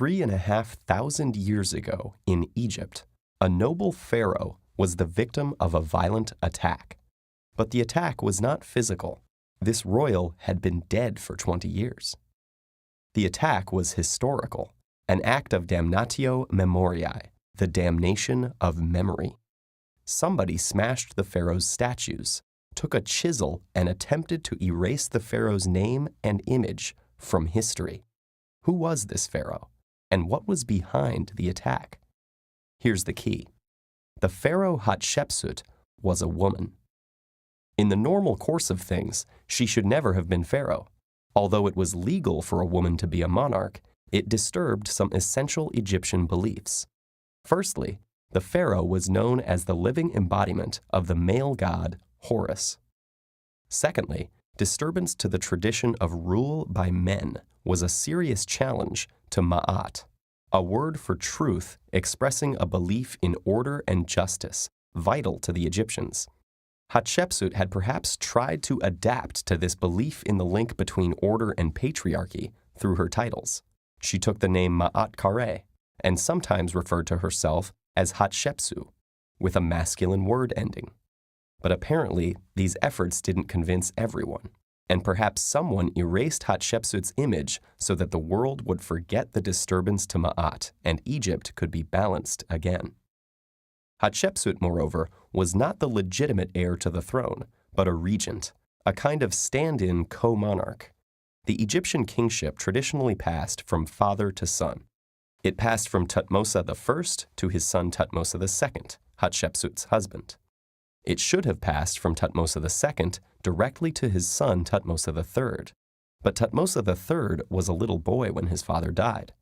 3,500 years ago in Egypt, a noble pharaoh was the victim of a violent attack. But the attack was not physical. This royal had been dead for 20 years. The attack was historical, an act of damnatio memoriae, the damnation of memory. Somebody smashed the pharaoh's statues, took a chisel, and attempted to erase the pharaoh's name and image from history. Who was this pharaoh, and what was behind the attack? Here's the key. The pharaoh Hatshepsut was a woman. In the normal course of things, she should never have been pharaoh. Although it was legal for a woman to be a monarch, it disturbed some essential Egyptian beliefs. Firstly, the pharaoh was known as the living embodiment of the male god Horus. Secondly, disturbance to the tradition of rule by men was a serious challenge to Ma'at, a word for truth expressing a belief in order and justice, vital to the Egyptians. Hatshepsut had perhaps tried to adapt to this belief in the link between order and patriarchy through her titles. She took the name Ma'at Kare and sometimes referred to herself as Hatshepsu, with a masculine word ending. But apparently, these efforts didn't convince everyone, and perhaps someone erased Hatshepsut's image so that the world would forget the disturbance to Ma'at and Egypt could be balanced again. Hatshepsut, moreover, was not the legitimate heir to the throne, but a regent, a kind of stand-in co-monarch. The Egyptian kingship traditionally passed from father to son. It passed from Thutmose I to his son Thutmose II, Hatshepsut's husband. It should have passed from Thutmose II directly to his son Thutmose III, but Thutmose III was a little boy when his father died.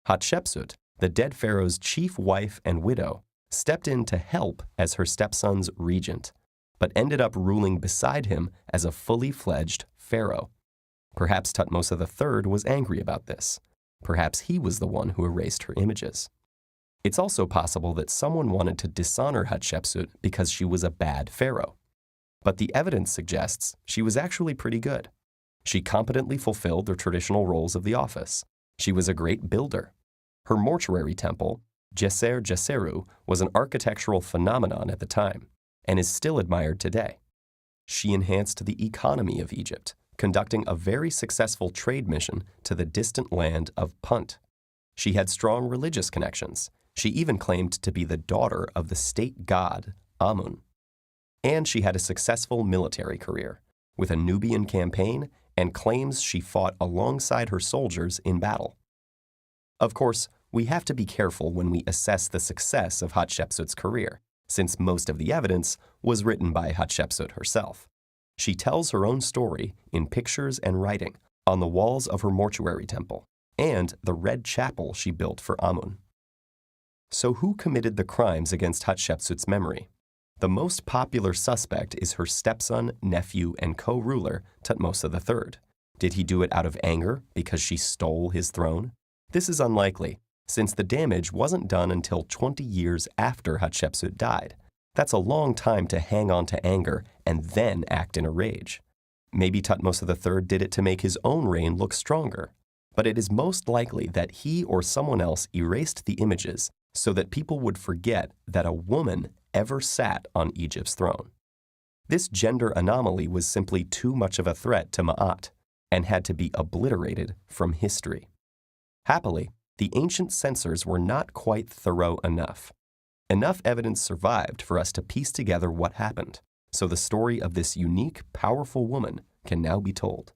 Hatshepsut, the dead pharaoh's chief wife and widow, stepped in to help as her stepson's regent, but ended up ruling beside him as a fully fledged pharaoh. Perhaps Thutmose III was angry about this. Perhaps he was the one who erased her images. It's also possible that someone wanted to dishonor Hatshepsut because she was a bad pharaoh. But the evidence suggests she was actually pretty good. She competently fulfilled the traditional roles of the office. She was a great builder. Her mortuary temple, Djeser Djeseru, was an architectural phenomenon at the time and is still admired today. She enhanced the economy of Egypt, conducting a very successful trade mission to the distant land of Punt. She had strong religious connections. She even claimed to be the daughter of the state god Amun. And she had a successful military career, with a Nubian campaign and claims she fought alongside her soldiers in battle. Of course, we have to be careful when we assess the success of Hatshepsut's career, since most of the evidence was written by Hatshepsut herself. She tells her own story in pictures and writing on the walls of her mortuary temple and the red chapel she built for Amun. So who committed the crimes against Hatshepsut's memory? The most popular suspect is her stepson, nephew, and co-ruler, Thutmose III. Did he do it out of anger because she stole his throne? This is unlikely, since the damage wasn't done until 20 years after Hatshepsut died. That's a long time to hang on to anger and then act in a rage. Maybe Thutmose III did it to make his own reign look stronger, but it is most likely that he or someone else erased the images so that people would forget that a woman ever sat on Egypt's throne. This gender anomaly was simply too much of a threat to Ma'at and had to be obliterated from history. Happily, the ancient censors were not quite thorough enough. Enough evidence survived for us to piece together what happened, so the story of this unique, powerful woman can now be told.